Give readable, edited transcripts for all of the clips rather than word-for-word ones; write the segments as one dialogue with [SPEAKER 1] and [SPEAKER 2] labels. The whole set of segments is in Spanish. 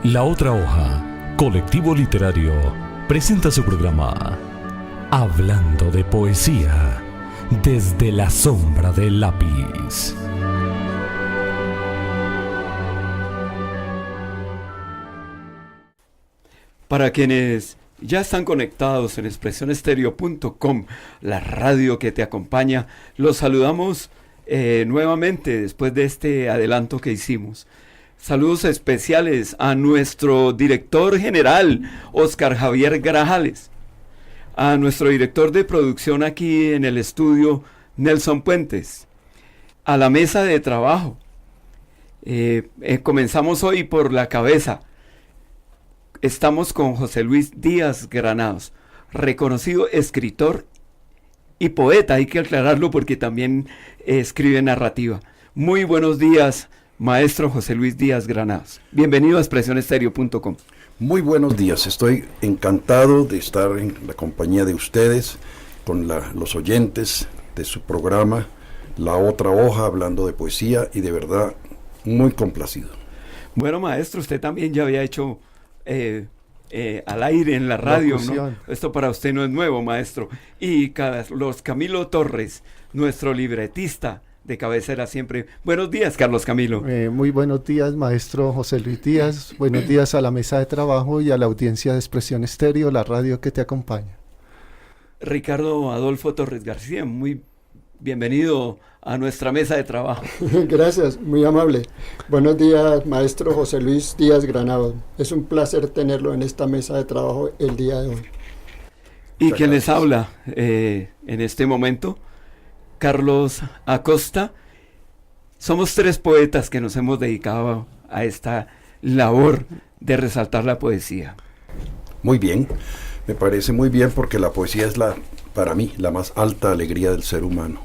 [SPEAKER 1] La Otra Hoja, colectivo literario, presenta su programa Hablando de Poesía, desde la sombra del lápiz.
[SPEAKER 2] Para quienes ya están conectados en expresionestereo.com, la radio que te acompaña, los saludamos nuevamente después de este adelanto que hicimos. Saludos especiales a nuestro director general, Oscar Javier Grajales, a nuestro director de producción aquí en el estudio, Nelson Puentes, a la mesa de trabajo. Comenzamos hoy por la cabeza. Estamos con José Luis Díaz Granados, reconocido escritor y poeta, hay que aclararlo porque también escribe narrativa. Muy buenos días, maestro José Luis Díaz Granados. Bienvenido a expresionestereo.com.
[SPEAKER 3] Muy buenos días, estoy encantado de estar en la compañía de ustedes, con los oyentes de su programa, La Otra Hoja, hablando de poesía, y de verdad muy complacido.
[SPEAKER 2] Bueno, maestro, usted también ya había hecho al aire en la radio, ¿no? Esto para usted no es nuevo, maestro. Y Carlos Camilo Torres, nuestro libretista de cabecera siempre. Buenos días, Carlos Camilo.
[SPEAKER 4] Muy buenos días, maestro José Luis Díaz. Buenos días a la mesa de trabajo y a la audiencia de Expresión Estéreo, la radio que te acompaña.
[SPEAKER 2] Ricardo Adolfo Torres García, muy bienvenido a nuestra mesa de trabajo.
[SPEAKER 5] Gracias, muy amable. Buenos días, maestro José Luis Díaz Granados. Es un placer tenerlo en esta mesa de trabajo el día de hoy.
[SPEAKER 2] Y quien les habla en este momento, Carlos Acosta. Somos tres poetas que nos hemos dedicado a esta labor de resaltar la poesía.
[SPEAKER 3] Muy bien, me parece muy bien porque la poesía es para mí, la más alta alegría del ser humano.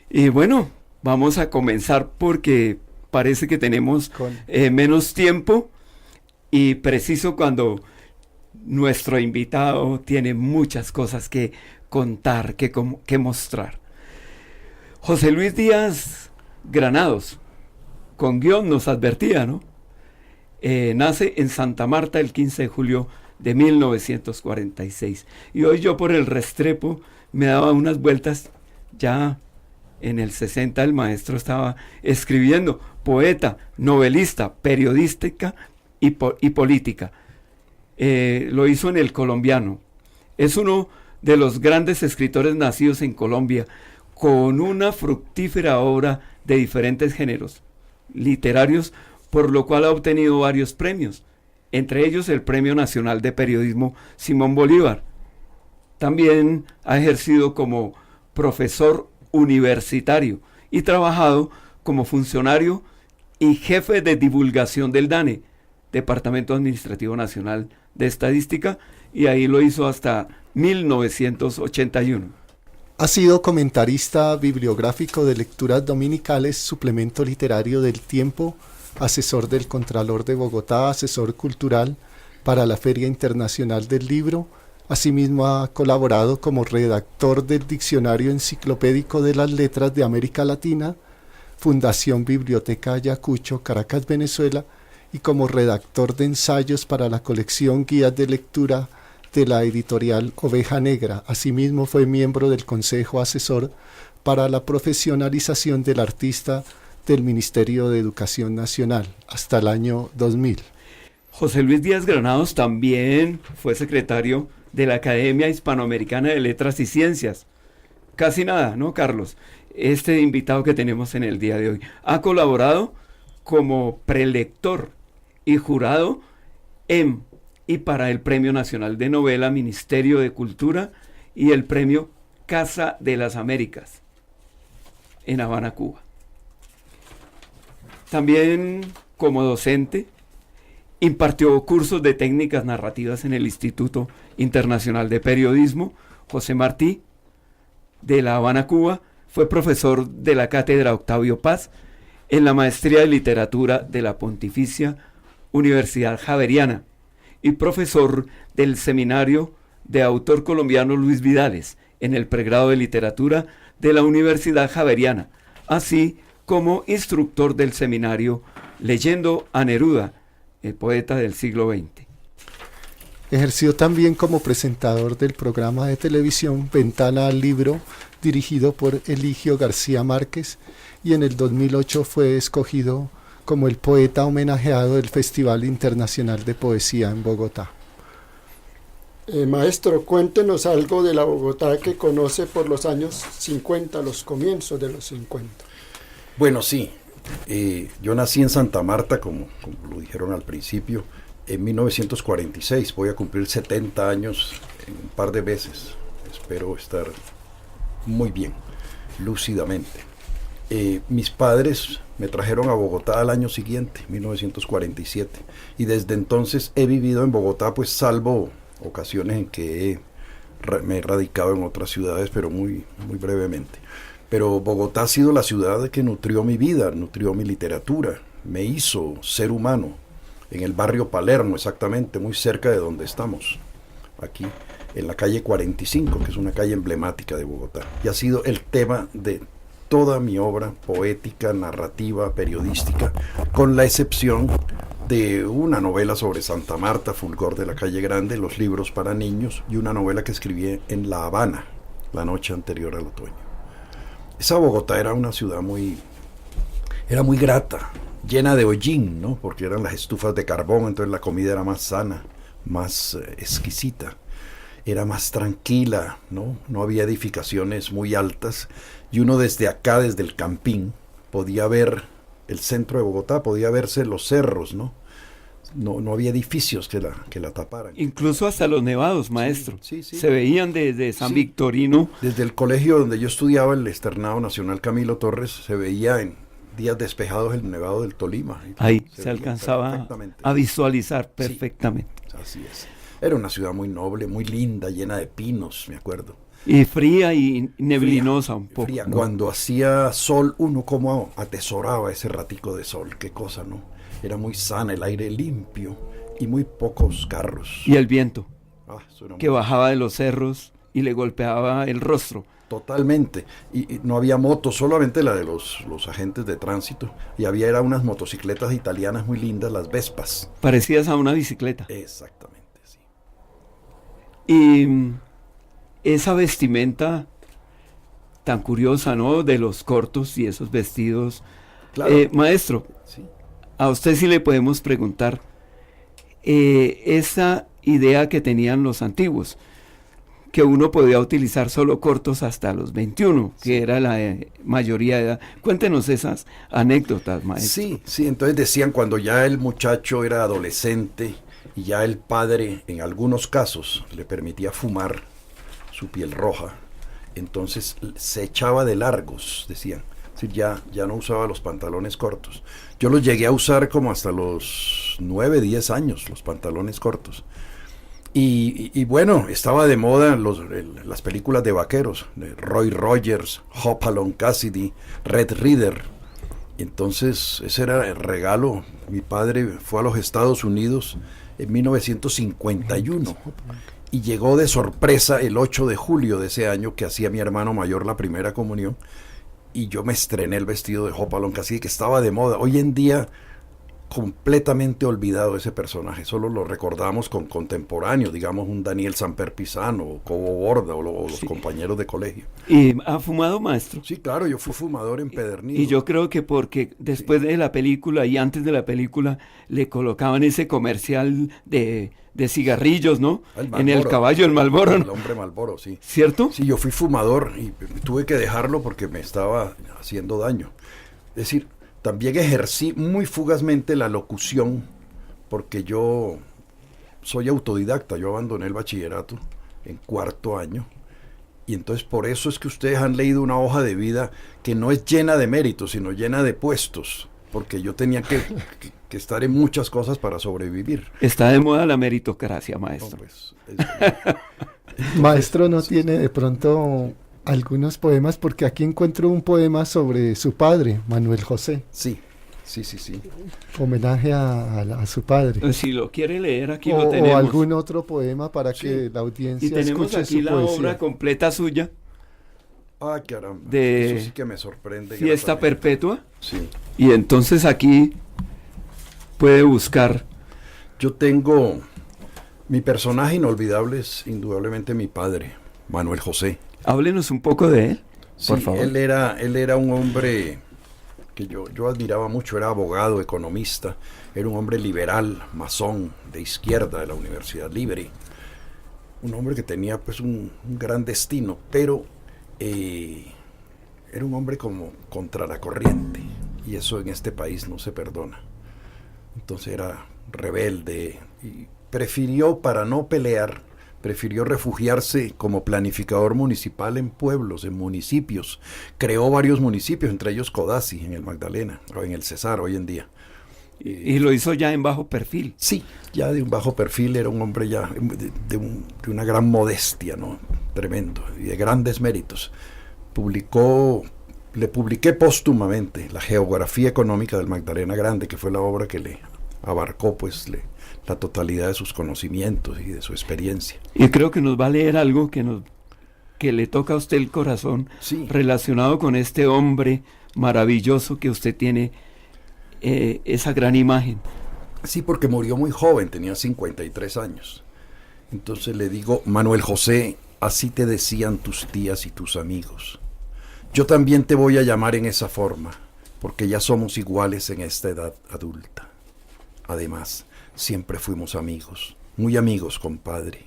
[SPEAKER 2] Y bueno, vamos a comenzar porque parece que tenemos menos tiempo y preciso cuando nuestro invitado tiene muchas cosas que contar, que mostrar. José Luis Díaz Granados, con guión nos advertía, ¿no? Nace en Santa Marta el 15 de julio de 1946. Y hoy yo por el Restrepo me daba unas vueltas, ya en el 60 el maestro estaba escribiendo, poeta, novelista, periodística y política. Lo hizo en El Colombiano. Es uno de los grandes escritores nacidos en Colombia, con una fructífera obra de diferentes géneros literarios, por lo cual ha obtenido varios premios, entre ellos el Premio Nacional de Periodismo Simón Bolívar. También ha ejercido como profesor universitario y trabajado como funcionario y jefe de divulgación del DANE, Departamento Administrativo Nacional de Estadística, y ahí lo hizo hasta 1981.
[SPEAKER 4] Ha sido comentarista bibliográfico de lecturas dominicales, suplemento literario del Tiempo, asesor del Contralor de Bogotá, asesor cultural para la Feria Internacional del Libro. Asimismo ha colaborado como redactor del Diccionario Enciclopédico de las Letras de América Latina, Fundación Biblioteca Ayacucho, Caracas, Venezuela, y como redactor de ensayos para la colección Guías de Lectura de la editorial Oveja Negra. Asimismo fue miembro del Consejo Asesor para la Profesionalización del Artista del Ministerio de Educación Nacional hasta el año 2000.
[SPEAKER 2] José Luis Díaz Granados también fue secretario de la Academia Hispanoamericana de Letras y Ciencias. Casi nada, ¿no, Carlos? Este invitado que tenemos en el día de hoy ha colaborado como prelector y jurado en y para el Premio Nacional de Novela Ministerio de Cultura y el Premio Casa de las Américas en Habana, Cuba. También como docente impartió cursos de técnicas narrativas en el Instituto Internacional de Periodismo José Martí de La Habana, Cuba. Fue profesor de la Cátedra Octavio Paz en la Maestría de Literatura de la Pontificia Universidad Javeriana y profesor del Seminario de Autor Colombiano Luis Vidales en el pregrado de Literatura de la Universidad Javeriana, así como instructor del seminario Leyendo a Neruda poeta del siglo XX.
[SPEAKER 4] Ejerció también como presentador del programa de televisión Ventana al Libro, dirigido por Eligio García Márquez, y en el 2008 fue escogido como el poeta homenajeado del Festival Internacional de Poesía en Bogotá.
[SPEAKER 5] Maestro, cuéntenos algo de la Bogotá que conoce por los años 50, los comienzos de los 50.
[SPEAKER 3] Bueno, sí. Yo nací en Santa Marta, como lo dijeron al principio, en 1946. Voy a cumplir 70 años en un par de meses. Espero estar muy bien, lúcidamente. Mis padres me trajeron a Bogotá al año siguiente, 1947. Y desde entonces he vivido en Bogotá, pues salvo ocasiones en que me he radicado en otras ciudades, pero muy, muy brevemente. Pero Bogotá ha sido la ciudad que nutrió mi vida, nutrió mi literatura, me hizo ser humano, en el barrio Palermo exactamente, muy cerca de donde estamos, aquí en la calle 45, que es una calle emblemática de Bogotá. Y ha sido el tema de toda mi obra poética, narrativa, periodística, con la excepción de una novela sobre Santa Marta, Fulgor de la Calle Grande, los libros para niños, y una novela que escribí en La Habana, la noche anterior al otoño. Esa Bogotá era una ciudad muy grata, llena de hollín, ¿no? Porque eran las estufas de carbón, entonces la comida era más sana, más exquisita, era más tranquila, ¿no? No había edificaciones muy altas, y uno desde acá, desde el Campín, podía ver el centro de Bogotá, podía verse los cerros, ¿no? No había edificios que la taparan.
[SPEAKER 2] Incluso hasta los nevados, maestro.
[SPEAKER 3] Sí.
[SPEAKER 2] Se veían desde San Victorino.
[SPEAKER 3] Desde el colegio donde yo estudiaba, el Externado Nacional Camilo Torres, se veía en días despejados el nevado del Tolima.
[SPEAKER 2] Ahí se alcanzaba a visualizar perfectamente.
[SPEAKER 3] Sí, así es. Era una ciudad muy noble, muy linda, llena de pinos, me acuerdo.
[SPEAKER 2] Y fría y neblinosa un poco.
[SPEAKER 3] Fría. ¿No? Cuando hacía sol, uno como atesoraba ese ratico de sol, qué cosa, ¿no? Era muy sana, el aire limpio y muy pocos carros.
[SPEAKER 2] Y el viento, que
[SPEAKER 3] muy...
[SPEAKER 2] bajaba de los cerros y le golpeaba el rostro.
[SPEAKER 3] Totalmente. Y no había motos, solamente la de los agentes de tránsito. Y era unas motocicletas italianas muy lindas, las Vespas.
[SPEAKER 2] Parecidas a una bicicleta.
[SPEAKER 3] Exactamente, sí.
[SPEAKER 2] Y esa vestimenta tan curiosa, ¿no? De los cortos y esos vestidos.
[SPEAKER 3] Claro.
[SPEAKER 2] Maestro,
[SPEAKER 3] Sí.
[SPEAKER 2] a usted sí le podemos preguntar esa idea que tenían los antiguos, que uno podía utilizar solo cortos hasta los 21, que era la mayoría de edad. Cuéntenos esas anécdotas, maestro.
[SPEAKER 3] Sí, entonces decían cuando ya el muchacho era adolescente y ya el padre en algunos casos le permitía fumar su piel roja, entonces se echaba de largos, decían. Es decir, ya no usaba los pantalones cortos. Yo los llegué a usar como hasta los 9, 10 años, los pantalones cortos. Y bueno, estaba de moda las películas de vaqueros, de Roy Rogers, Hopalong Cassidy, Red Ryder. Entonces ese era el regalo. Mi padre fue a los Estados Unidos en 1951 y llegó de sorpresa el 8 de julio de ese año, que hacía mi hermano mayor la primera comunión, y yo me estrené el vestido de Hopalong Cassidy, que estaba de moda. Hoy en día completamente olvidado ese personaje, solo lo recordamos con contemporáneos, digamos un Daniel Samper Pisano, o Cobo Borda, o los compañeros de colegio.
[SPEAKER 2] ¿Y ha fumado, maestro?
[SPEAKER 3] Sí, claro, yo fui fumador empedernido.
[SPEAKER 2] Y yo creo que porque después de la película y antes de la película le colocaban ese comercial de cigarrillos, ¿no? En el caballo, el Marlboro.
[SPEAKER 3] El hombre Marlboro, sí.
[SPEAKER 2] ¿Cierto?
[SPEAKER 3] Sí, yo fui fumador y tuve que dejarlo porque me estaba haciendo daño. Es decir, también ejercí muy fugazmente la locución, porque yo soy autodidacta, yo abandoné el bachillerato en 4º año, y entonces por eso es que ustedes han leído una hoja de vida que no es llena de méritos, sino llena de puestos, porque yo tenía que estar en muchas cosas para sobrevivir.
[SPEAKER 2] Está de moda la meritocracia, maestro.
[SPEAKER 3] No, pues,
[SPEAKER 4] Maestro, ¿no tiene de pronto algunos poemas? Porque aquí encuentro un poema sobre su padre, Manuel José.
[SPEAKER 3] Sí.
[SPEAKER 4] Homenaje a su padre.
[SPEAKER 2] Si lo quiere leer, aquí lo tenemos.
[SPEAKER 4] O algún otro poema para que la audiencia
[SPEAKER 2] y tenemos
[SPEAKER 4] escuche
[SPEAKER 2] aquí
[SPEAKER 4] su
[SPEAKER 2] la
[SPEAKER 4] poesía.
[SPEAKER 2] obra completa suya.
[SPEAKER 3] Ah, caramba.
[SPEAKER 2] De
[SPEAKER 3] eso sí que me sorprende.
[SPEAKER 2] Fiesta
[SPEAKER 3] gratamente.
[SPEAKER 2] Perpetua.
[SPEAKER 3] Sí.
[SPEAKER 2] Y entonces aquí puede buscar
[SPEAKER 3] Yo tengo, mi personaje inolvidable es indudablemente mi padre, Manuel José.
[SPEAKER 2] Háblenos un poco de él, por
[SPEAKER 3] Sí,
[SPEAKER 2] favor.
[SPEAKER 3] él era un hombre que yo admiraba mucho, era abogado, economista, era un hombre liberal, masón, de izquierda de la Universidad Libre, un hombre que tenía pues un gran destino, pero era un hombre como contra la corriente, y eso en este país no se perdona. Entonces era rebelde y prefirió, para no pelear, prefirió refugiarse como planificador municipal en pueblos, en municipios. Creó varios municipios, entre ellos Codazzi, en el Magdalena, o en el Cesar hoy en día.
[SPEAKER 2] Y lo hizo ya en bajo perfil.
[SPEAKER 3] Sí, ya de un bajo perfil, era un hombre ya de una gran modestia, ¿no? Tremendo, y de grandes méritos. Le publiqué póstumamente la Geografía Económica del Magdalena Grande, que fue la obra que le abarcó pues la totalidad de sus conocimientos y de su experiencia.
[SPEAKER 2] Y creo que nos va a leer algo que le toca a usted el corazón,
[SPEAKER 3] Sí.
[SPEAKER 2] relacionado con este hombre maravilloso que usted tiene, esa gran imagen.
[SPEAKER 3] Sí, porque murió muy joven, tenía 53 años. Entonces le digo, Manuel José, así te decían tus tías y tus amigos. Yo también te voy a llamar en esa forma, porque ya somos iguales en esta edad adulta. Además, siempre fuimos amigos, muy amigos, compadre.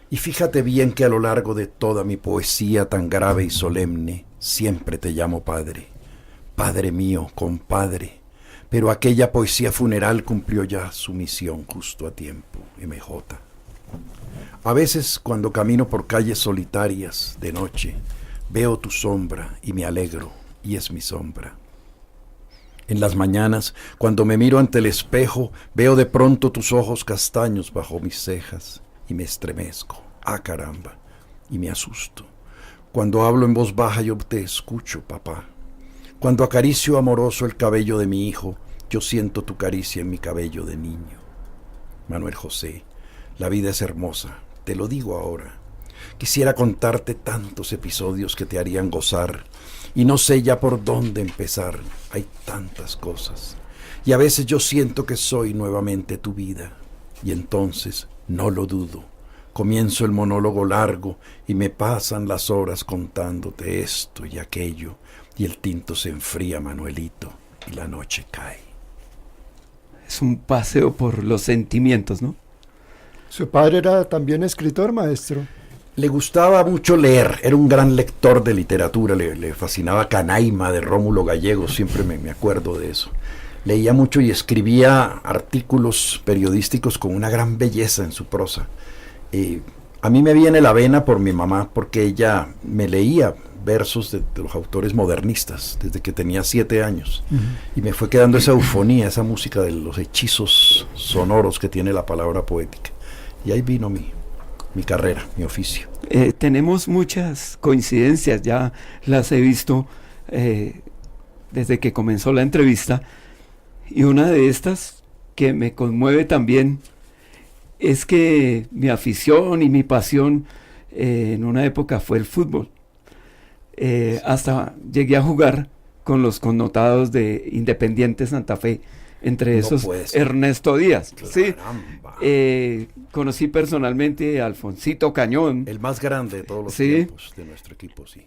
[SPEAKER 3] Y fíjate bien que a lo largo de toda mi poesía tan grave y solemne, siempre te llamo padre. Padre mío, compadre. Pero aquella poesía funeral cumplió ya su misión justo a tiempo, MJ. A veces, cuando camino por calles solitarias de noche, veo tu sombra y me alegro, y es mi sombra. En las mañanas, cuando me miro ante el espejo, veo de pronto tus ojos castaños bajo mis cejas y me estremezco. ¡Ah, caramba! Y me asusto. Cuando hablo en voz baja yo te escucho, papá. Cuando acaricio amoroso el cabello de mi hijo, yo siento tu caricia en mi cabello de niño. Manuel José, la vida es hermosa, te lo digo ahora. Quisiera contarte tantos episodios que te harían gozar, y no sé ya por dónde empezar, hay tantas cosas. Y a veces yo siento que soy nuevamente tu vida, y entonces, no lo dudo, comienzo el monólogo largo y me pasan las horas contándote esto y aquello, y el tinto se enfría, Manuelito, y la noche cae.
[SPEAKER 2] Es un paseo por los sentimientos, ¿no?
[SPEAKER 5] Su padre era también escritor, maestro.
[SPEAKER 3] Le gustaba mucho leer, era un gran lector de literatura, le fascinaba Canaima de Rómulo Gallegos, siempre me acuerdo de eso. Leía mucho y escribía artículos periodísticos con una gran belleza en su prosa. A mí me viene la vena por mi mamá, porque ella me leía versos de los autores modernistas desde que tenía 7 años. Y me fue quedando esa eufonía, esa música de los hechizos sonoros que tiene la palabra poética. Y ahí vino mi carrera, mi oficio.
[SPEAKER 2] Tenemos muchas coincidencias, ya las he visto desde que comenzó la entrevista, y una de estas que me conmueve también es que mi afición y mi pasión en una época fue el fútbol. Hasta llegué a jugar con los connotados de Independiente Santa Fe, entre
[SPEAKER 3] No
[SPEAKER 2] esos
[SPEAKER 3] puede ser.
[SPEAKER 2] Ernesto Díaz. Sí.
[SPEAKER 3] Caramba.
[SPEAKER 2] Conocí personalmente a Alfonsito Cañón,
[SPEAKER 3] El más grande de todos los
[SPEAKER 2] Sí.
[SPEAKER 3] tiempos de nuestro equipo, sí.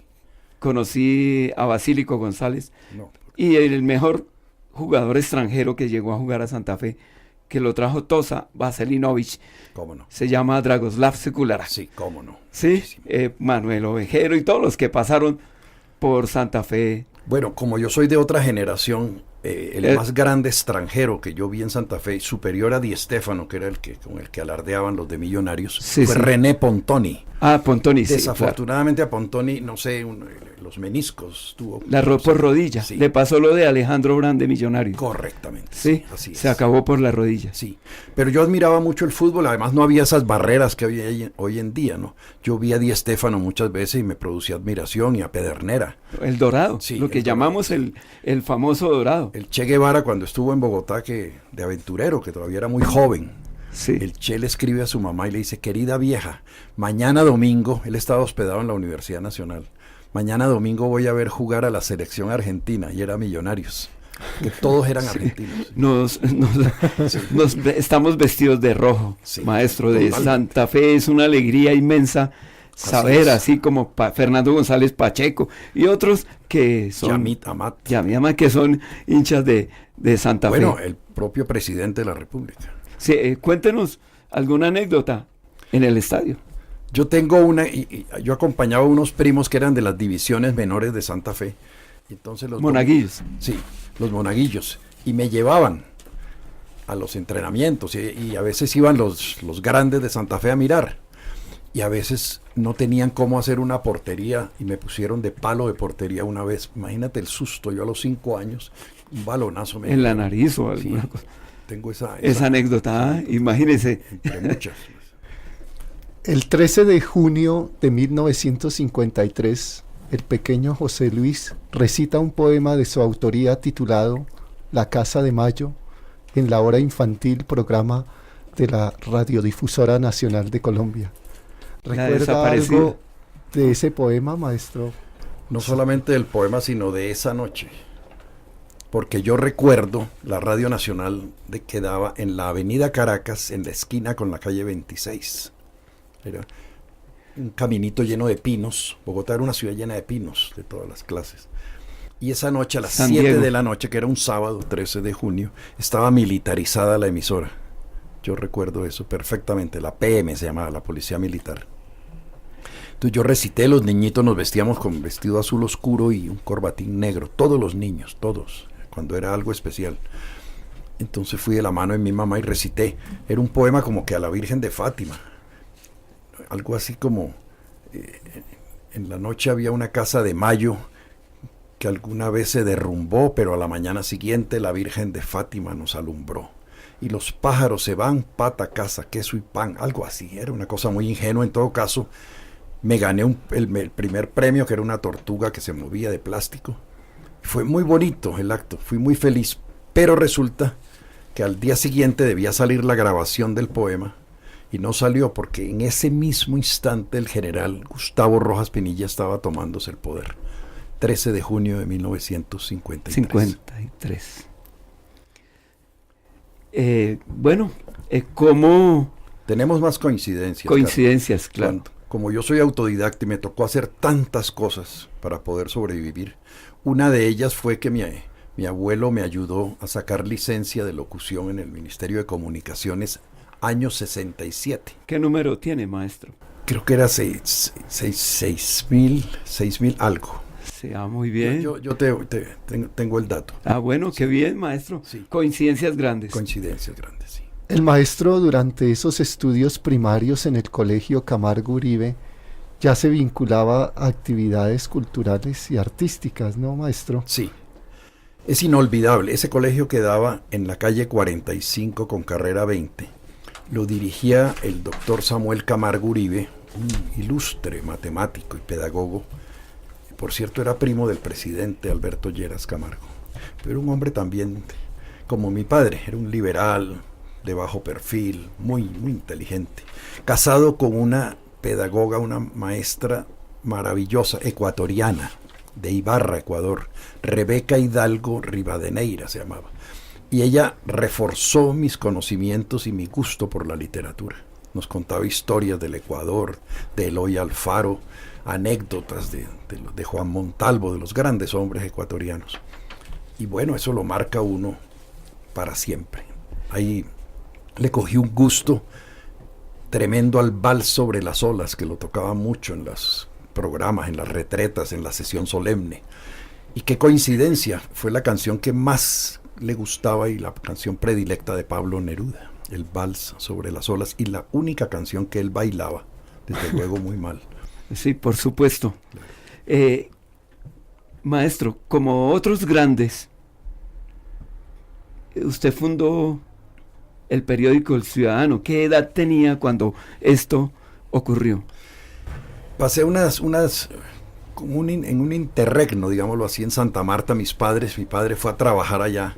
[SPEAKER 2] conocí a Basílico González,
[SPEAKER 3] No,
[SPEAKER 2] y el mejor jugador extranjero que llegó a jugar a Santa Fe, que lo trajo Tosa Vaselinovich,
[SPEAKER 3] cómo no.
[SPEAKER 2] se llama Dragoslav Sekulara.
[SPEAKER 3] Sí, cómo no.
[SPEAKER 2] Sí,
[SPEAKER 3] Muchísimo.
[SPEAKER 2] Manuel Ovejero y todos los que pasaron por Santa Fe.
[SPEAKER 3] Bueno, como yo soy de otra generación, el
[SPEAKER 2] Eh.
[SPEAKER 3] más grande extranjero que yo vi en Santa Fe, superior a Di Stéfano, que era con el que alardeaban los de Millonarios,
[SPEAKER 2] Sí,
[SPEAKER 3] fue
[SPEAKER 2] sí.
[SPEAKER 3] René Pontoni.
[SPEAKER 2] Pontoni, sí, claro.
[SPEAKER 3] Desafortunadamente a Pontoni, no sé, los meniscos tuvo.
[SPEAKER 2] La por rodilla.
[SPEAKER 3] Sí.
[SPEAKER 2] Le pasó lo de Alejandro Brand de Millonarios.
[SPEAKER 3] Correctamente.
[SPEAKER 2] Sí,
[SPEAKER 3] así es.
[SPEAKER 2] se acabó por la rodilla.
[SPEAKER 3] Sí, pero yo admiraba mucho el fútbol, además no había esas barreras que hoy en día, ¿no? Yo vi a Di Stéfano muchas veces y me producía admiración, y a Pedernera.
[SPEAKER 2] El Dorado,
[SPEAKER 3] Sí,
[SPEAKER 2] lo que
[SPEAKER 3] el Dorado,
[SPEAKER 2] llamamos
[SPEAKER 3] sí.
[SPEAKER 2] el famoso Dorado.
[SPEAKER 3] El Che Guevara, cuando estuvo en Bogotá, de aventurero, que todavía era muy joven,
[SPEAKER 2] Sí.
[SPEAKER 3] el Che le escribe a su mamá y le dice: querida vieja, mañana domingo, él estaba hospedado en la Universidad Nacional, mañana domingo voy a ver jugar a la selección argentina, y era Millonarios. que todos eran argentinos.
[SPEAKER 2] Estamos vestidos de rojo,
[SPEAKER 3] Sí,
[SPEAKER 2] maestro, de
[SPEAKER 3] totalmente.
[SPEAKER 2] Santa Fe. Es una alegría inmensa saber,
[SPEAKER 3] es.
[SPEAKER 2] así como Fernando González Pacheco y otros que son
[SPEAKER 3] Yamit Amat.
[SPEAKER 2] que son hinchas de Santa
[SPEAKER 3] Bueno,
[SPEAKER 2] Fe.
[SPEAKER 3] el propio presidente de la República.
[SPEAKER 2] Sí, cuéntenos alguna anécdota en el estadio.
[SPEAKER 3] Yo tengo yo acompañaba a unos primos que eran de las divisiones menores de Santa Fe. Entonces los
[SPEAKER 2] Monaguillos.
[SPEAKER 3] Sí, los monaguillos. Y me llevaban a los entrenamientos y a veces iban los grandes de Santa Fe a mirar. Y a veces no tenían cómo hacer una portería y me pusieron de palo de portería una vez. Imagínate el susto, yo a los 5 años, un balonazo me
[SPEAKER 2] En la
[SPEAKER 3] dieron.
[SPEAKER 2] nariz o
[SPEAKER 3] Sí,
[SPEAKER 2] alguna cosa.
[SPEAKER 3] tengo esa
[SPEAKER 2] Anécdota, imagínese.
[SPEAKER 3] entre muchas.
[SPEAKER 4] El 13 de junio de 1953, el pequeño José Luis recita un poema de su autoría titulado La Casa de Mayo en la hora infantil, programa de la Radiodifusora Nacional de Colombia.
[SPEAKER 2] La
[SPEAKER 4] ¿Recuerda
[SPEAKER 2] desaparecida.
[SPEAKER 4] algo de ese poema, maestro?
[SPEAKER 3] No solamente del poema, sino de esa noche. Porque yo recuerdo la Radio Nacional que daba en la Avenida Caracas, en la esquina con la calle 26. Era un caminito lleno de pinos. Bogotá era una ciudad llena de pinos de todas las clases. Y esa noche, a las
[SPEAKER 2] San
[SPEAKER 3] 7
[SPEAKER 2] Diego.
[SPEAKER 3] de la noche, que era un sábado 13 de junio, estaba militarizada la emisora. Yo recuerdo eso perfectamente. La PM se llamaba, la Policía Militar. Entonces yo recité, los niñitos nos vestíamos con vestido azul oscuro y un corbatín negro. Todos los niños, todos, cuando era algo especial. Entonces fui de la mano de mi mamá y recité. Era un poema como que a la Virgen de Fátima. Algo así como, en la noche había una casa de mayo que alguna vez se derrumbó, pero a la mañana siguiente la Virgen de Fátima nos alumbró. Y los pájaros se van, pata, casa, queso y pan, algo así. Era una cosa muy ingenua. En todo caso, me gané el primer premio, que era una tortuga que se movía de plástico. Fue muy bonito el acto, fui muy feliz. Pero resulta que al día siguiente debía salir la grabación del poema y no salió porque en ese mismo instante el general Gustavo Rojas Pinilla estaba tomándose el poder. 13 de junio de 1953.
[SPEAKER 2] 53. Bueno, ¿cómo?
[SPEAKER 3] Tenemos más coincidencias.
[SPEAKER 2] Coincidencias, claro.
[SPEAKER 3] Como yo soy autodidacta y me tocó hacer tantas cosas para poder sobrevivir, una de ellas fue que mi abuelo me ayudó a sacar licencia de locución en el Ministerio de Comunicaciones, año 67.
[SPEAKER 2] ¿Qué número tiene, maestro?
[SPEAKER 3] Creo que era 6.000 algo.
[SPEAKER 2] Sí, muy bien.
[SPEAKER 3] Yo tengo el dato.
[SPEAKER 2] Bueno, qué bien, maestro.
[SPEAKER 3] Sí.
[SPEAKER 2] Coincidencias grandes.
[SPEAKER 3] Coincidencias grandes, sí.
[SPEAKER 4] El maestro, durante esos estudios primarios en el Colegio Camargo Uribe, ya se vinculaba a actividades culturales y artísticas, ¿no, maestro?
[SPEAKER 3] Sí. Es inolvidable. Ese colegio quedaba en la calle 45 con carrera 20. Lo dirigía el doctor Samuel Camargo Uribe, un ilustre matemático y pedagogo. Por cierto, era primo del presidente Alberto Lleras Camargo. Pero un hombre también como mi padre. Era un liberal, de bajo perfil, muy, muy inteligente. Casado con una pedagoga, una maestra maravillosa, ecuatoriana, de Ibarra, Ecuador. Rebeca Hidalgo Rivadeneira se llamaba. Y ella reforzó mis conocimientos y mi gusto por la literatura. Nos contaba historias del Ecuador, de Eloy Alfaro, anécdotas de Juan Montalvo, de los grandes hombres ecuatorianos. Y bueno, eso lo marca uno para siempre. Ahí le cogí un gusto tremendo al vals sobre las olas, que lo tocaba mucho en los programas, en las retretas, en la sesión solemne. Y qué coincidencia, fue la canción que más le gustaba y la canción predilecta de Pablo Neruda, el vals sobre las olas, y la única canción que él bailaba, desde luego muy mal.
[SPEAKER 2] Sí, por supuesto. Maestro, como otros grandes, usted fundó el periódico El Ciudadano. ¿Qué edad tenía cuando esto ocurrió?
[SPEAKER 3] Pasé en un interregno, digámoslo así, en Santa Marta. Mi padre fue a trabajar allá,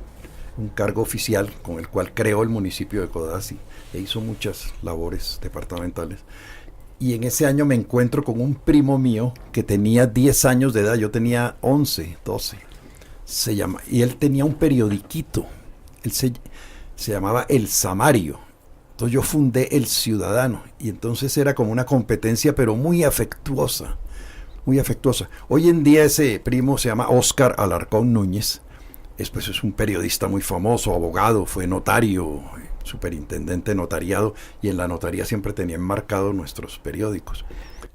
[SPEAKER 3] un cargo oficial con el cual creó el municipio de Codazzi e hizo muchas labores departamentales. Y en ese año me encuentro con un primo mío que tenía 10 años de edad, yo tenía 11, 12. y él tenía un periodiquito, se llamaba El Samario. Entonces yo fundé El Ciudadano, y entonces era como una competencia, pero muy afectuosa, muy afectuosa. Hoy en día ese primo se llama Óscar Alarcón Núñez, pues es un periodista muy famoso, abogado, fue notario, superintendente notariado, y en la notaría siempre tenía enmarcados nuestros periódicos.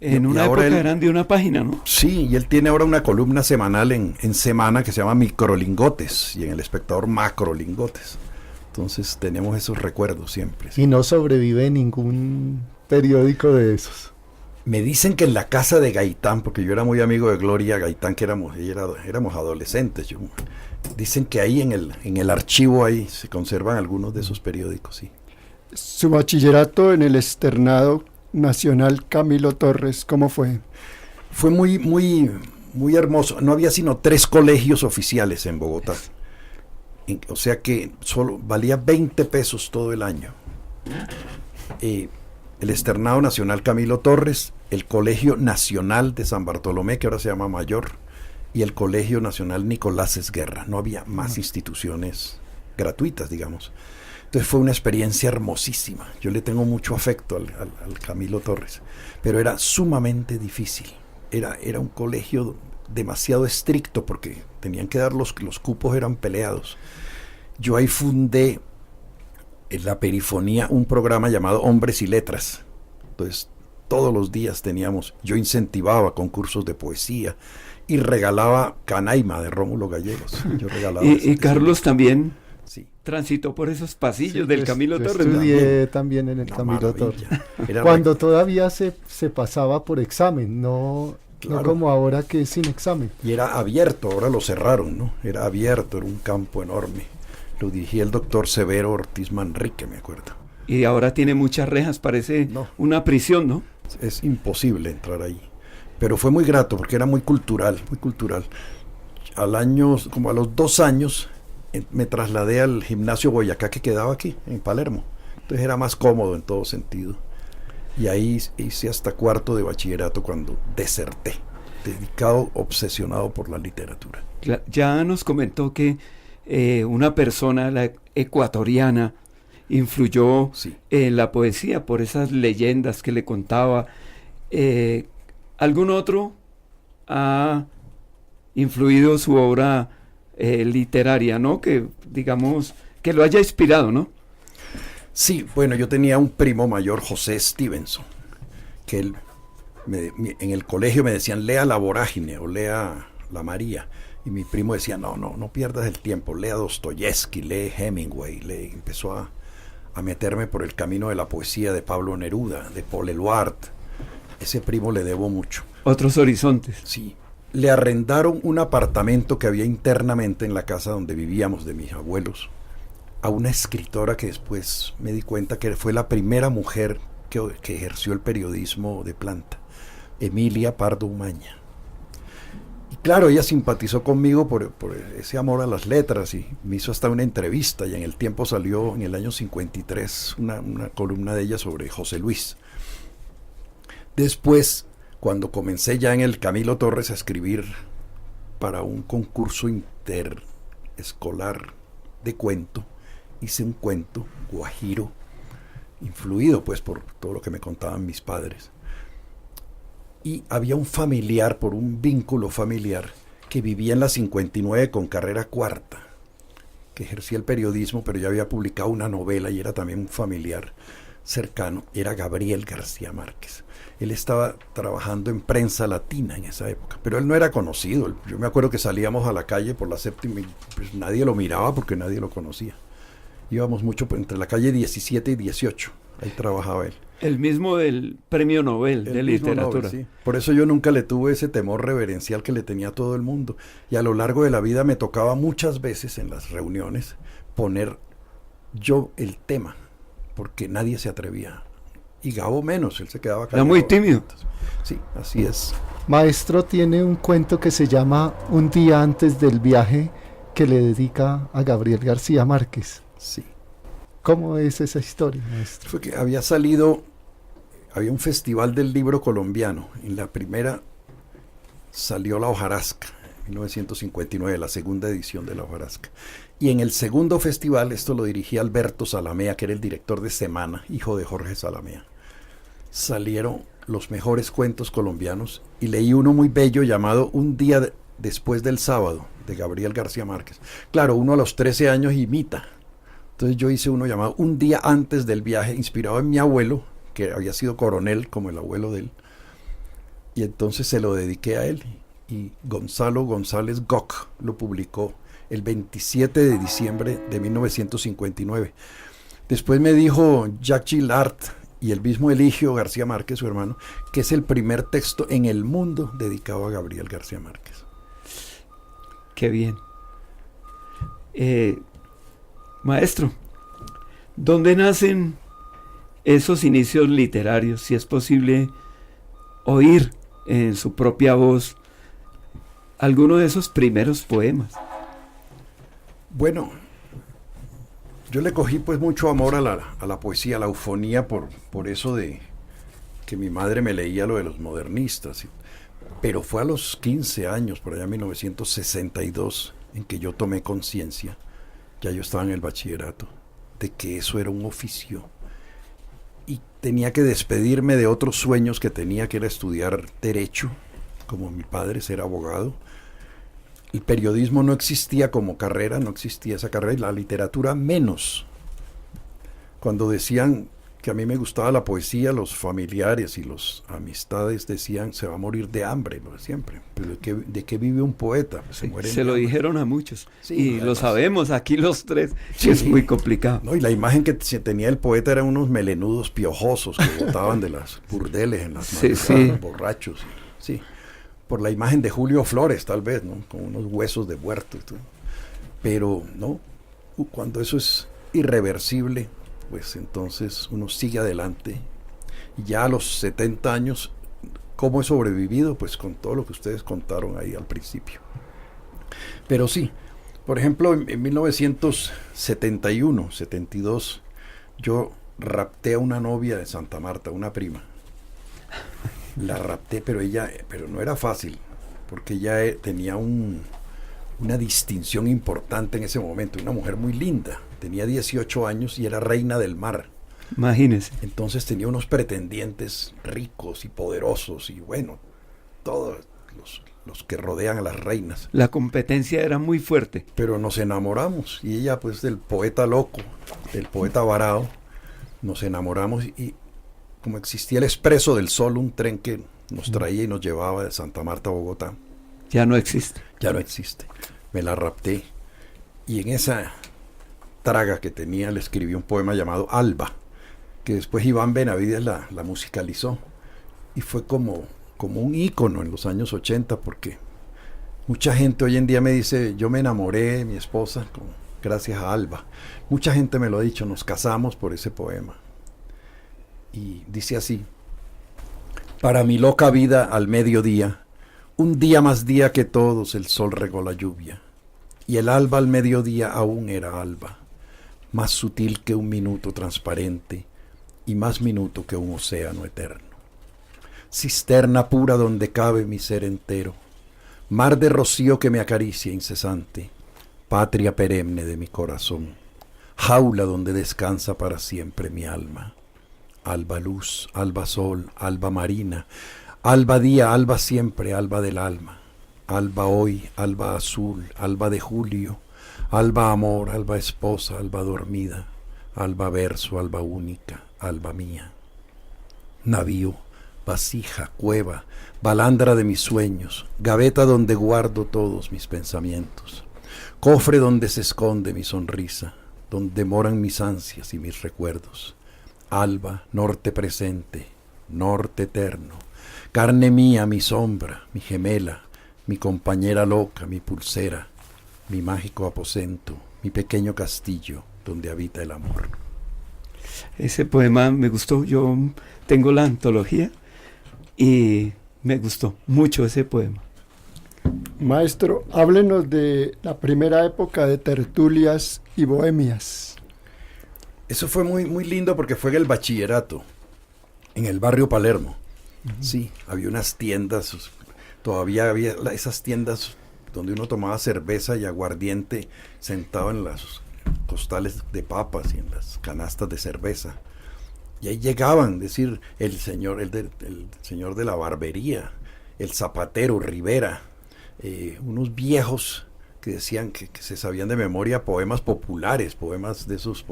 [SPEAKER 2] En una época eran de una página, ¿no?
[SPEAKER 3] Sí, y él tiene ahora una columna semanal en Semana que se llama Microlingotes, y en El Espectador Macrolingotes. Entonces tenemos esos recuerdos siempre. ¿Sí?
[SPEAKER 4] Y no sobrevive ningún periódico de esos.
[SPEAKER 3] Me dicen que en la casa de Gaitán, porque yo era muy amigo de Gloria Gaitán, que éramos adolescentes. Dicen que ahí en el archivo ahí se conservan algunos de esos periódicos, sí.
[SPEAKER 5] Su bachillerato en el Externado Nacional Camilo Torres, ¿cómo fue?
[SPEAKER 3] Fue muy, muy, muy hermoso. No había sino 3 colegios oficiales en Bogotá. O sea que solo valía 20 pesos todo el año. El Externado Nacional Camilo Torres, el Colegio Nacional de San Bartolomé, que ahora se llama Mayor, y el Colegio Nacional Nicolás Esguerra. No había más instituciones gratuitas, digamos. Entonces fue una experiencia hermosísima. Yo le tengo mucho afecto al Camilo Torres, pero era sumamente difícil. Era un colegio demasiado estricto porque tenían que dar los cupos, eran peleados. Yo ahí fundé en la perifonía un programa llamado Hombres y Letras. Entonces todos los días yo incentivaba concursos de poesía y regalaba Canaima de Rómulo Gallegos. Yo regalaba
[SPEAKER 2] y Carlos también
[SPEAKER 3] sí.
[SPEAKER 2] transitó por esos pasillos del Camilo
[SPEAKER 4] yo
[SPEAKER 2] Torres.
[SPEAKER 4] Estudié también en el Camilo Torres. Cuando todavía se pasaba por examen, no como ahora que es sin examen.
[SPEAKER 3] Y era abierto, ahora lo cerraron, ¿no? Era abierto, era un campo enorme. Lo dirigía el doctor Severo Ortiz Manrique, me acuerdo.
[SPEAKER 2] Y ahora tiene muchas rejas, parece una prisión, ¿no?
[SPEAKER 3] Es imposible entrar ahí. Pero fue muy grato porque era muy cultural, muy cultural. Como a los 2 años, me trasladé al gimnasio Boyacá que quedaba aquí, en Palermo. Entonces era más cómodo en todo sentido. Y ahí hice hasta 4º de bachillerato cuando deserté, dedicado, obsesionado por la literatura.
[SPEAKER 2] Ya nos comentó que una persona, la ecuatoriana, influyó en la poesía por esas leyendas que le contaba. ¿Algún otro ha influido su obra literaria, ¿no? Que digamos, que lo haya inspirado, ¿no?
[SPEAKER 3] Sí, bueno, yo tenía un primo mayor, José Stevenson, que él en el colegio me decían, lea La Vorágine o lea La María. Y mi primo decía, no pierdas el tiempo, lea Dostoyevsky, lee Hemingway. Empezó a meterme por el camino de la poesía de Pablo Neruda, de Paul Eluard. Ese primo le debo mucho.
[SPEAKER 2] Otros horizontes.
[SPEAKER 3] Sí. Le arrendaron un apartamento que había internamente en la casa donde vivíamos de mis abuelos a una escritora que después me di cuenta que fue la primera mujer que ejerció el periodismo de planta, Emilia Pardo Umaña. Y claro, ella simpatizó conmigo por ese amor a las letras y me hizo hasta una entrevista, y en El Tiempo salió en el año 53 una columna de ella sobre José Luis. Después, cuando comencé ya en el Camilo Torres a escribir para un concurso interescolar de cuento, hice un cuento guajiro, influido pues por todo lo que me contaban mis padres. Y había un familiar, por un vínculo familiar, que vivía en la 59 con carrera 4ª, que ejercía el periodismo, pero ya había publicado una novela y era también un familiar cercano, era Gabriel García Márquez. Él estaba trabajando en Prensa Latina en esa época, pero él no era conocido. Yo me acuerdo que salíamos a la calle por la 7ª y pues nadie lo miraba porque nadie lo conocía. Íbamos mucho entre la calle 17 y 18, ahí trabajaba él.
[SPEAKER 2] El mismo del Premio Nobel de Literatura.
[SPEAKER 3] Nobel, sí. Por eso yo nunca le tuve ese temor reverencial que le tenía a todo el mundo. Y a lo largo de la vida me tocaba muchas veces en las reuniones poner yo el tema, porque nadie se atrevía. Y Gabo menos, él se quedaba callado.
[SPEAKER 2] Era muy tímido.
[SPEAKER 3] Sí, así es.
[SPEAKER 4] Maestro tiene un cuento que se llama Un día antes del viaje, que le dedica a Gabriel García Márquez.
[SPEAKER 3] Sí.
[SPEAKER 4] ¿Cómo es esa historia, maestro?
[SPEAKER 3] Fue que había un festival del libro colombiano. En la primera salió La hojarasca, 1959, la segunda edición de La Hojarasca. Y en el segundo festival, esto lo dirigía Alberto Zalamea, que era el director de Semana, hijo de Jorge Zalamea. Salieron los mejores cuentos colombianos y leí uno muy bello llamado Un día después del sábado, de Gabriel García Márquez. Claro, uno a los 13 años imita. Entonces yo hice uno llamado Un día antes del viaje, inspirado en mi abuelo, que había sido coronel como el abuelo de él. Y entonces se lo dediqué a él. Y Gonzalo González Goc lo publicó el 27 de diciembre de 1959. Después me dijo Jacques Gillard y el mismo Eligio García Márquez, su hermano, que es el primer texto en el mundo dedicado a Gabriel García Márquez.
[SPEAKER 2] Qué bien. Maestro, ¿dónde nacen esos inicios literarios? Si es posible oír en su propia voz alguno de esos primeros poemas.
[SPEAKER 3] Bueno, yo le cogí pues mucho amor a la poesía, a la eufonía, por eso de que mi madre me leía lo de los modernistas. Pero fue a los 15 años, por allá en 1962, en que yo tomé conciencia, ya yo estaba en el bachillerato, de que eso era un oficio. Y tenía que despedirme de otros sueños que tenía, que era estudiar Derecho, como mi padre, ser abogado. El periodismo no existía como carrera, no existía esa carrera, y la literatura menos. Cuando decían que a mí me gustaba la poesía, los familiares y los amistades decían, se va a morir de hambre, lo de siempre. Pero ¿de qué vive un poeta? Pues
[SPEAKER 2] se lo dijeron a muchos.
[SPEAKER 3] Sí,
[SPEAKER 2] y
[SPEAKER 3] además,
[SPEAKER 2] lo sabemos aquí los tres,
[SPEAKER 3] sí,
[SPEAKER 2] que es muy complicado.
[SPEAKER 3] No, y la imagen que tenía el poeta eran unos melenudos piojosos que botaban de las burdeles en las manos,
[SPEAKER 2] sí.
[SPEAKER 3] borrachos. Sí, por la imagen de Julio Flores, tal vez, ¿no? Con unos huesos de muerto y todo. Pero, no, cuando eso es irreversible, pues entonces uno sigue adelante. Y ya a los 70 años, ¿cómo he sobrevivido? Pues con todo lo que ustedes contaron ahí al principio. Pero sí, por ejemplo, en 1971, 72, yo rapté a una novia de Santa Marta, una prima. La rapté, pero no era fácil, porque ella tenía una distinción importante en ese momento, una mujer muy linda. Tenía 18 años y era reina del mar.
[SPEAKER 2] Imagínese.
[SPEAKER 3] Entonces tenía unos pretendientes ricos y poderosos y bueno, todos los que rodean a las reinas.
[SPEAKER 2] La competencia era muy fuerte.
[SPEAKER 3] Pero nos enamoramos y ella pues del poeta loco, del poeta varado, nos enamoramos y como existía el Expreso del Sol, un tren que nos traía y nos llevaba de Santa Marta a Bogotá.
[SPEAKER 2] Ya no existe.
[SPEAKER 3] Ya no existe. Me la rapté y en esa traga que tenía le escribí un poema llamado Alba, que después Iván Benavides la musicalizó y fue como un ícono en los años 80, porque mucha gente hoy en día me dice, yo me enamoré de mi esposa gracias a Alba. Mucha gente me lo ha dicho, nos casamos por ese poema. Y dice así: para mi loca vida al mediodía, un día más día que todos, el sol regó la lluvia, y el alba al mediodía aún era alba, más sutil que un minuto transparente, y más minuto que un océano eterno. Cisterna pura donde cabe mi ser entero, mar de rocío que me acaricia incesante, patria perenne de mi corazón, jaula donde descansa para siempre mi alma. Alba luz, alba sol, alba marina, alba día, alba siempre, alba del alma, alba hoy, alba azul, alba de julio, alba amor, alba esposa, alba dormida, alba verso, alba única, alba mía. Navío, vasija, cueva, balandra de mis sueños, gaveta donde guardo todos mis pensamientos, cofre donde se esconde mi sonrisa, donde moran mis ansias y mis recuerdos. Alba, norte presente, norte eterno, carne mía, mi sombra, mi gemela, mi compañera loca, mi pulsera, mi mágico aposento, mi pequeño castillo donde habita el amor.
[SPEAKER 2] Ese poema me gustó, yo tengo la antología y me gustó mucho ese poema.
[SPEAKER 5] Maestro, háblenos de la primera época de tertulias y bohemias.
[SPEAKER 3] Eso fue muy, muy lindo porque fue en el bachillerato, en el barrio Palermo. Sí, había unas tiendas, todavía había esas tiendas donde uno tomaba cerveza y aguardiente sentado en los costales de papas y en las canastas de cerveza. Y ahí llegaban, es decir, el señor de la barbería, el zapatero Rivera, unos viejos que decían que se sabían de memoria poemas populares, poemas de esos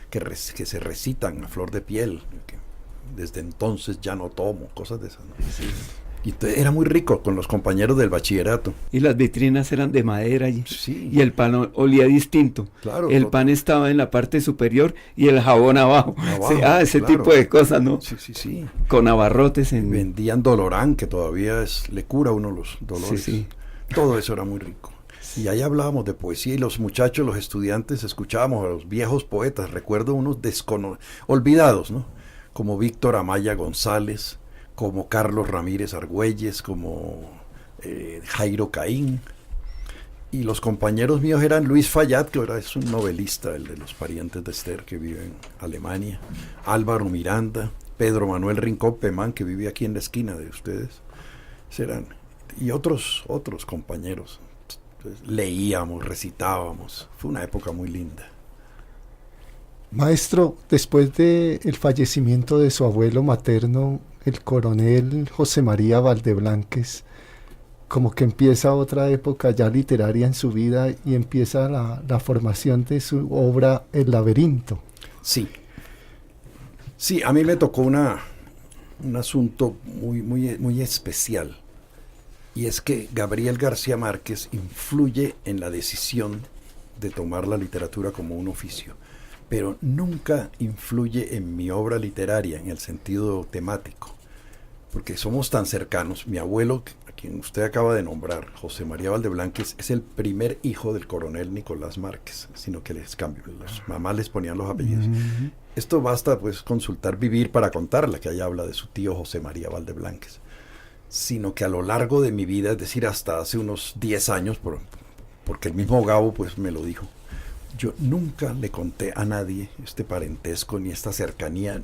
[SPEAKER 3] que se recitan a flor de piel, que desde entonces ya no tomo, cosas de esas, ¿no? Sí. Y era muy rico con los compañeros del bachillerato.
[SPEAKER 2] Y las vitrinas eran de madera
[SPEAKER 3] sí.
[SPEAKER 2] Y el pan olía distinto.
[SPEAKER 3] Claro,
[SPEAKER 2] el pan estaba en la parte superior y el jabón abajo. Sí, ese
[SPEAKER 3] claro.
[SPEAKER 2] tipo de cosas, ¿no?
[SPEAKER 3] Sí.
[SPEAKER 2] Con abarrotes.
[SPEAKER 3] Vendían Dolorán, que todavía le cura a uno los dolores.
[SPEAKER 2] Sí.
[SPEAKER 3] Todo eso era muy rico. Y ahí hablábamos de poesía y los muchachos, los estudiantes, escuchábamos a los viejos poetas. Recuerdo unos olvidados, ¿no? Como Víctor Amaya González, como Carlos Ramírez Argüelles, como Jairo Caín. Y los compañeros míos eran Luis Fayad, que ahora es un novelista, el de los parientes de Esther, que vive en Alemania, Álvaro Miranda, Pedro Manuel Rincón Pemán, que vive aquí en la esquina de ustedes. Y otros compañeros. Entonces, leíamos, recitábamos. Fue una época muy linda.
[SPEAKER 4] Maestro, después del fallecimiento de su abuelo materno, el coronel José María Valdeblanques, como que empieza otra época ya literaria en su vida y empieza la formación de su obra El laberinto.
[SPEAKER 3] Sí, a mí me tocó un asunto muy especial, y es que Gabriel García Márquez influye en la decisión de tomar la literatura como un oficio, pero nunca influye en mi obra literaria en el sentido temático, porque somos tan cercanos. Mi abuelo, a quien usted acaba de nombrar, José María Valdeblanques, es el primer hijo del coronel Nicolás Márquez, sino que les cambió, las mamás les ponían los apellidos. Esto basta pues consultar Vivir para contarla, que ahí habla de su tío José María Valdeblanques, sino que a lo largo de mi vida, es decir, hasta hace unos 10 años, porque el mismo Gabo pues me lo dijo, yo nunca le conté a nadie este parentesco ni esta cercanía.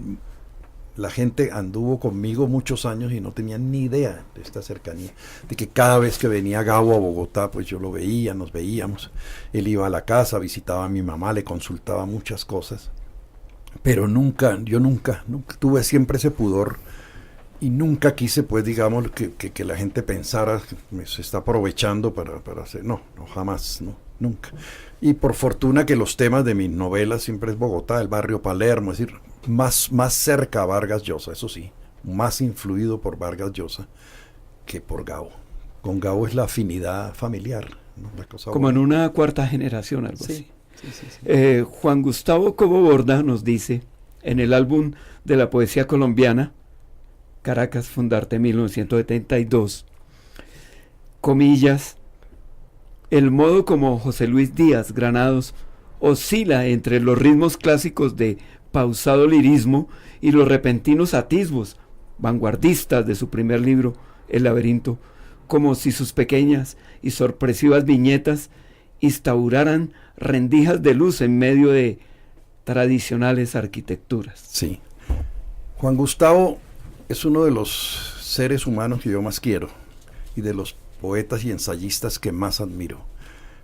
[SPEAKER 3] La gente anduvo conmigo muchos años y no tenían ni idea de esta cercanía, de que cada vez que venía Gabo a Bogotá, pues yo lo veía, nos veíamos. Él iba a la casa, visitaba a mi mamá, le consultaba muchas cosas, pero yo nunca tuve siempre ese pudor y nunca quise, pues digamos, que la gente pensara que se está aprovechando para hacer, no, jamás, no, nunca. Y por fortuna que los temas de mis novelas siempre es Bogotá, el barrio Palermo, es decir, más cerca a Vargas Llosa, eso sí, más influido por Vargas Llosa que por Gabo. Con Gabo es la afinidad familiar, ¿no? La cosa
[SPEAKER 2] como
[SPEAKER 3] buena.
[SPEAKER 2] en una cuarta generación, algo así.
[SPEAKER 3] Sí.
[SPEAKER 2] Juan Gustavo Cobo Borda nos dice, en el álbum de la poesía colombiana, Caracas, Fundarte 1972, comillas, el modo como José Luis Díaz Granados oscila entre los ritmos clásicos de pausado lirismo y los repentinos atisbos vanguardistas de su primer libro, El laberinto, como si sus pequeñas y sorpresivas viñetas instauraran rendijas de luz en medio de tradicionales arquitecturas.
[SPEAKER 3] Sí. Juan Gustavo es uno de los seres humanos que yo más quiero y de los poetas y ensayistas que más admiro.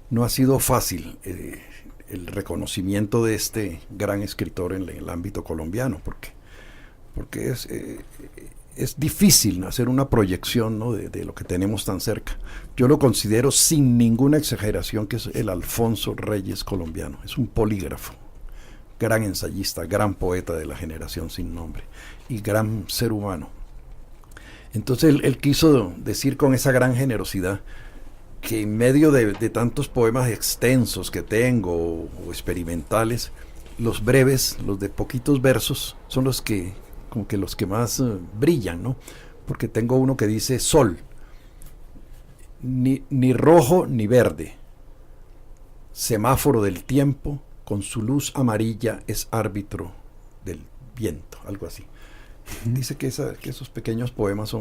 [SPEAKER 3] No ha sido fácil el reconocimiento de este gran escritor en el ámbito colombiano, porque es difícil hacer una proyección, ¿no?, de lo que tenemos tan cerca. Yo lo considero sin ninguna exageración que es el Alfonso Reyes colombiano. Es un polígrafo, gran ensayista, gran poeta de la generación sin nombre y gran ser humano. Entonces él quiso decir con esa gran generosidad que en medio de tantos poemas extensos que tengo o experimentales, los breves, los de poquitos versos, son los que más brillan, ¿no? Porque tengo uno que dice: sol, ni rojo ni verde, semáforo del tiempo, con su luz amarilla es árbitro del viento, algo así. Dice que esos pequeños poemas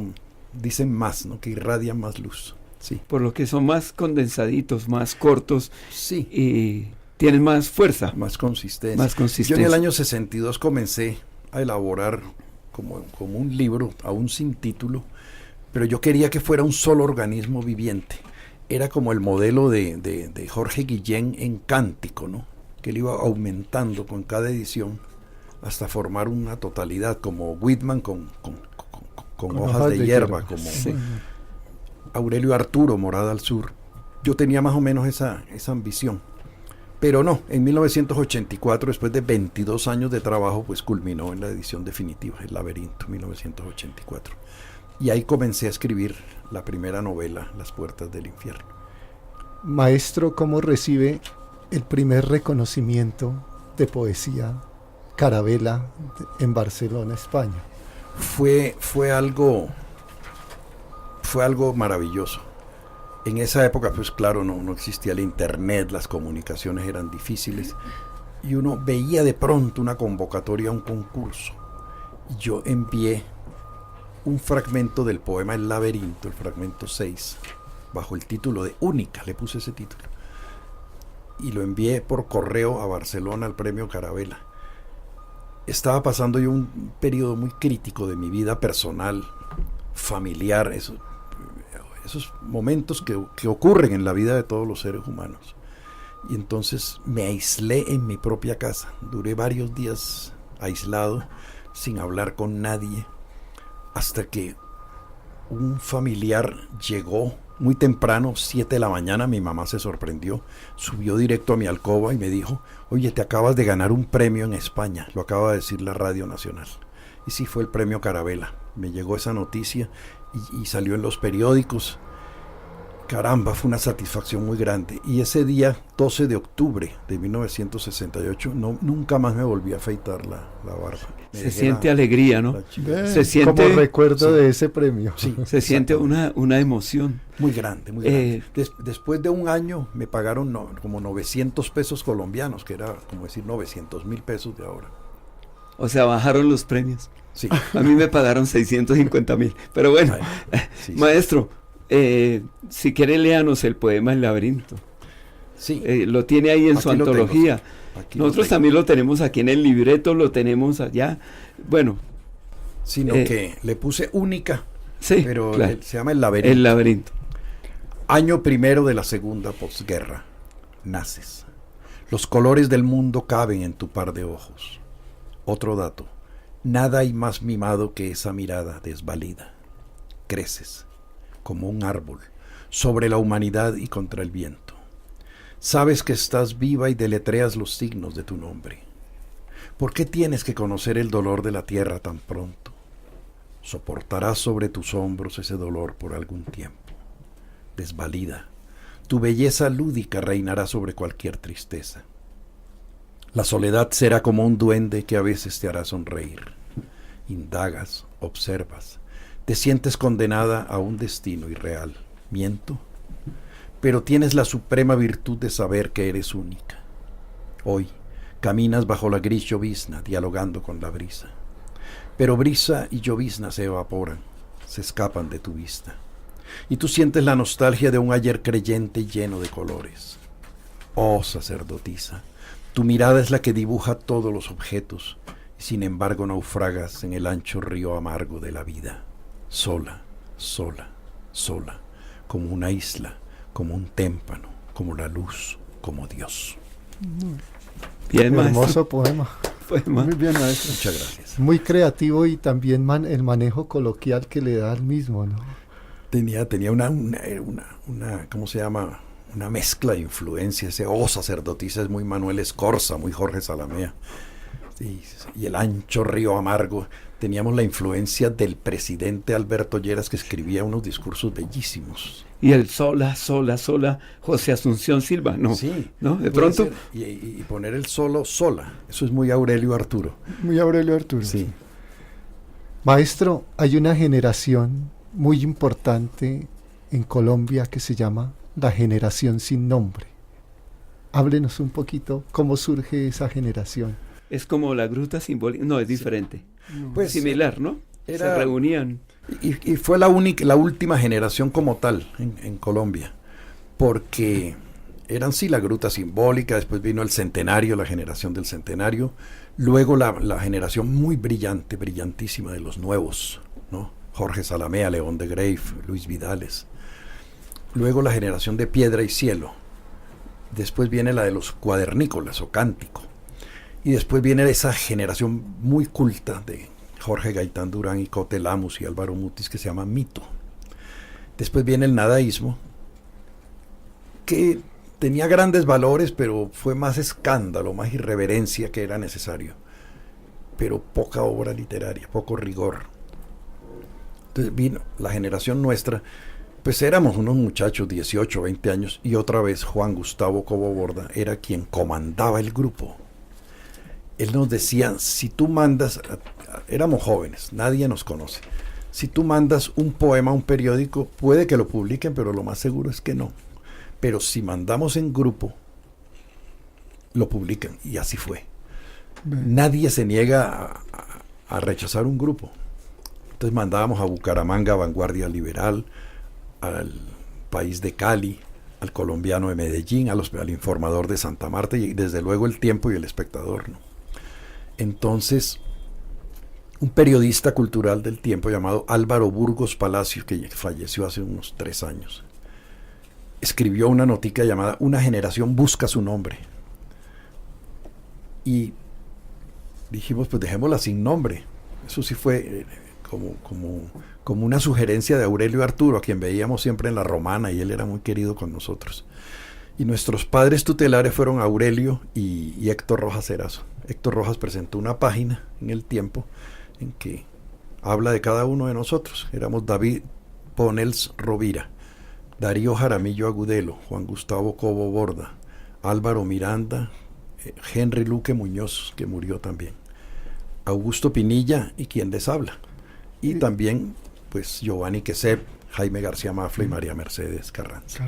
[SPEAKER 3] dicen más, ¿no?, que irradian más luz. Sí.
[SPEAKER 2] Por lo que son más condensaditos, más cortos,
[SPEAKER 3] sí,
[SPEAKER 2] y tienen más fuerza.
[SPEAKER 3] Más consistencia. Yo en el año 62 comencé a elaborar como un libro, aún sin título, pero yo quería que fuera un solo organismo viviente. era como el modelo de Jorge Guillén en Cántico, ¿no? Que él iba aumentando con cada edición hasta formar una totalidad, como Whitman con hojas de hierba, como sí. Aurelio Arturo, Morada al Sur. Yo tenía más o menos esa ambición. Pero no, en 1984, después de 22 años de trabajo, pues culminó en la edición definitiva, El Laberinto, 1984. Y ahí comencé a escribir la primera novela, Las Puertas del Infierno.
[SPEAKER 4] Maestro, ¿cómo recibe el primer reconocimiento de poesía Carabela en Barcelona, España?
[SPEAKER 3] Fue algo maravilloso. En esa época, pues claro, no existía el internet, las comunicaciones eran difíciles, y uno veía de pronto una convocatoria a un concurso. Y yo envié un fragmento del poema El Laberinto, el fragmento 6, bajo el título de Única, le puse ese título, y lo envié por correo a Barcelona al premio Carabela. Estaba pasando yo un periodo muy crítico de mi vida personal, familiar, esos momentos que ocurren en la vida de todos los seres humanos. Y entonces me aislé en mi propia casa. Duré varios días aislado, sin hablar con nadie, hasta que un familiar llegó muy temprano, 7 de la mañana. Mi mamá se sorprendió, subió directo a mi alcoba y me dijo: oye, te acabas de ganar un premio en España, lo acaba de decir la Radio Nacional. Y sí, fue el premio Carabela. Me llegó esa noticia y salió en los periódicos. Caramba, fue una satisfacción muy grande. Y ese día, 12 de octubre de 1968, nunca más me volví a afeitar la barba.
[SPEAKER 2] Se siente alegría, ¿no?
[SPEAKER 4] Se siente como recuerdo de ese premio.
[SPEAKER 3] Sí,
[SPEAKER 2] se siente una emoción.
[SPEAKER 3] Muy grande, muy grande. Después de un año me pagaron como 900 pesos colombianos, que era como decir 900.000 pesos de ahora.
[SPEAKER 2] O sea, bajaron los premios.
[SPEAKER 3] Sí.
[SPEAKER 2] A mí me pagaron 650.000. Pero bueno, sí, maestro, si quiere léanos el poema El Laberinto.
[SPEAKER 3] Sí.
[SPEAKER 2] Lo tiene ahí en su antología. Nosotros también lo tenemos aquí en el libreto, lo tenemos allá. Bueno.
[SPEAKER 3] Sino que le puse Única,
[SPEAKER 2] sí,
[SPEAKER 3] pero
[SPEAKER 2] claro.
[SPEAKER 3] Se llama El Laberinto.
[SPEAKER 2] El Laberinto.
[SPEAKER 3] Año primero de la segunda posguerra. Naces. Los colores del mundo caben en tu par de ojos. Otro dato. Nada hay más mimado que esa mirada desvalida. Creces, como un árbol, sobre la humanidad y contra el viento. Sabes que estás viva y deletreas los signos de tu nombre. ¿Por qué tienes que conocer el dolor de la tierra tan pronto? Soportarás sobre tus hombros ese dolor por algún tiempo. Desvalida, tu belleza lúdica reinará sobre cualquier tristeza. La soledad será como un duende que a veces te hará sonreír. Indagas, observas, te sientes condenada a un destino irreal. ¿Miento? Pero tienes la suprema virtud de saber que eres única. Hoy caminas bajo la gris llovizna, dialogando con la brisa. Pero brisa y llovizna se evaporan, se escapan de tu vista. Y tú sientes la nostalgia de un ayer creyente lleno de colores. Oh, sacerdotisa, tu mirada es la que dibuja todos los objetos, y sin embargo naufragas en el ancho río amargo de la vida. Sola, sola, sola, como una isla, como un témpano, como la luz, como Dios.
[SPEAKER 2] Bien,
[SPEAKER 4] hermoso poema.
[SPEAKER 5] Muy bien, maestro.
[SPEAKER 3] Muchas gracias.
[SPEAKER 4] Muy creativo y también el manejo coloquial que le da al mismo, ¿no?
[SPEAKER 3] Tenía una ¿cómo se llama? Una mezcla de influencias. Ese sacerdotisa es muy Manuel Escorza, muy Jorge Salamea. Sí, y el ancho río amargo. Teníamos la influencia del presidente Alberto Lleras, que escribía unos discursos bellísimos.
[SPEAKER 2] Y el sola, sola, sola, José Asunción Silva, ¿no?
[SPEAKER 3] Sí.
[SPEAKER 2] ¿No? De pronto.
[SPEAKER 3] Y poner el solo, sola. Eso es muy Aurelio Arturo.
[SPEAKER 5] Muy Aurelio Arturo.
[SPEAKER 3] Sí.
[SPEAKER 4] Maestro, hay una generación muy importante en Colombia que se llama la generación sin nombre. Háblenos un poquito cómo surge esa generación.
[SPEAKER 2] Es como la gruta simbólica. No, es diferente.
[SPEAKER 5] No.
[SPEAKER 2] Pues similar, ¿no? Se reunían.
[SPEAKER 3] Y fue la última generación como tal en Colombia, porque eran sí la gruta simbólica, después vino el centenario, la generación del centenario, luego la generación muy brillante, brillantísima de los nuevos, ¿no? Jorge Salamea, León de Greiff, Luis Vidales. luego la generación de Piedra y Cielo, después viene la de los cuadernícolas o cántico, y después viene esa generación muy culta de Jorge Gaitán Durán y Cote Lamus y Álvaro Mutis, que se llama Mito. Después viene el nadaísmo, que tenía grandes valores, pero fue más escándalo, más irreverencia que era necesario, pero poca obra literaria, poco rigor. Entonces vino la generación nuestra, pues éramos unos muchachos, 18, 20 años, y otra vez Juan Gustavo Cobo Borda era quien comandaba el grupo. Él nos decía, si tú mandas, éramos jóvenes, nadie nos conoce, si tú mandas un poema a un periódico, puede que lo publiquen, pero lo más seguro es que no. Pero si mandamos en grupo, lo publican, y así fue. Nadie se niega a rechazar un grupo. Entonces mandábamos a Bucaramanga, a Vanguardia Liberal, al País de Cali, al Colombiano de Medellín, al Informador de Santa Marta y desde luego El Tiempo y El Espectador, ¿no? Entonces, un periodista cultural del Tiempo llamado Álvaro Burgos Palacio, que falleció hace unos 3 años, escribió una notica llamada Una generación busca su nombre. Y dijimos, pues dejémosla sin nombre. Eso sí fue como una sugerencia de Aurelio Arturo, a quien veíamos siempre en La Romana, y él era muy querido con nosotros. Y nuestros padres tutelares fueron Aurelio y Héctor Rojas Erazo. Héctor Rojas presentó una página en El Tiempo en que habla de cada uno de nosotros. Éramos David Ponels Rovira, Darío Jaramillo Agudelo, Juan Gustavo Cobo Borda, Álvaro Miranda, Henry Luque Muñoz, que murió también, Augusto Pinilla y quien les habla. Y también, pues, Giovanni Quesep, Jaime García Mafla y María Mercedes Carranza.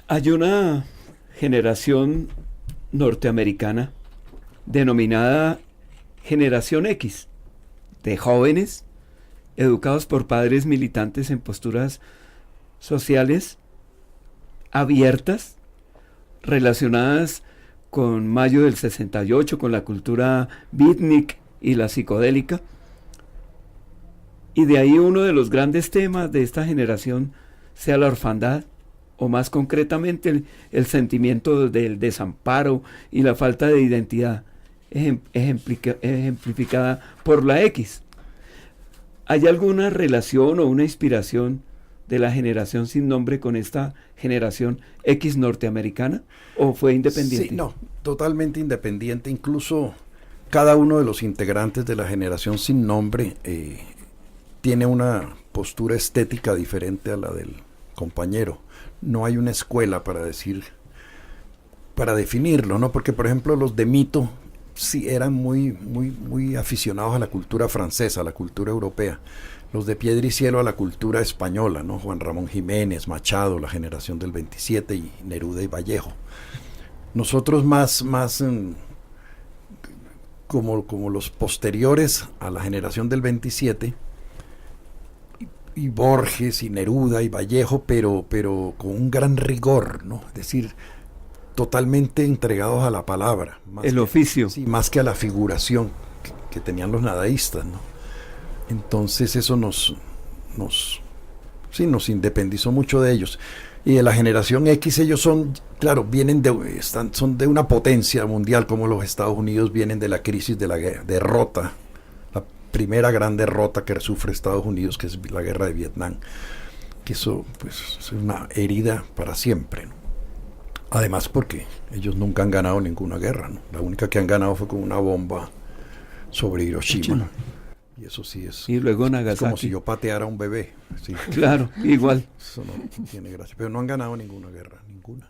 [SPEAKER 2] Hay una generación norteamericana denominada Generación X, de jóvenes educados por padres militantes en posturas sociales abiertas, relacionadas con Mayo del 68, con la cultura beatnik y la psicodélica. Y de ahí uno de los grandes temas de esta generación sea la orfandad, o más concretamente el sentimiento del desamparo y la falta de identidad, ejemplificada por la X. ¿Hay alguna relación o una inspiración de la generación sin nombre con esta generación X norteamericana, o fue independiente?
[SPEAKER 3] Sí, no, totalmente independiente. Incluso cada uno de los integrantes de la generación sin nombre tiene una postura estética diferente a la del compañero. No hay una escuela para definirlo, ¿no? Porque, por ejemplo, los de Mito sí eran muy aficionados a la cultura francesa, a la cultura europea. Los de Piedra y Cielo a la cultura española, ¿no? Juan Ramón Jiménez, Machado, la generación del 27, y Neruda y Vallejo. Nosotros más como los posteriores a la generación del 27, y Borges y Neruda y Vallejo, pero con un gran rigor, ¿no? Es decir, totalmente entregados a la palabra.
[SPEAKER 2] Oficio.
[SPEAKER 3] Sí, más que a la figuración que tenían los nadaístas, ¿no? Entonces eso nos independizó mucho de ellos. Y de la generación X, ellos son, claro, son de una potencia mundial, como los Estados Unidos vienen de la crisis de la derrota, la primera gran derrota que sufre Estados Unidos, que es la guerra de Vietnam, que eso pues es una herida para siempre, ¿no? Además porque ellos nunca han ganado ninguna guerra, ¿no? La única que han ganado fue con una bomba sobre Hiroshima. Y eso sí es,
[SPEAKER 2] y luego Nagasaki.
[SPEAKER 3] Es como si yo pateara a un bebé. ¿Sí?
[SPEAKER 2] Claro, igual.
[SPEAKER 3] Eso no tiene gracia. Pero no han ganado ninguna guerra, ninguna.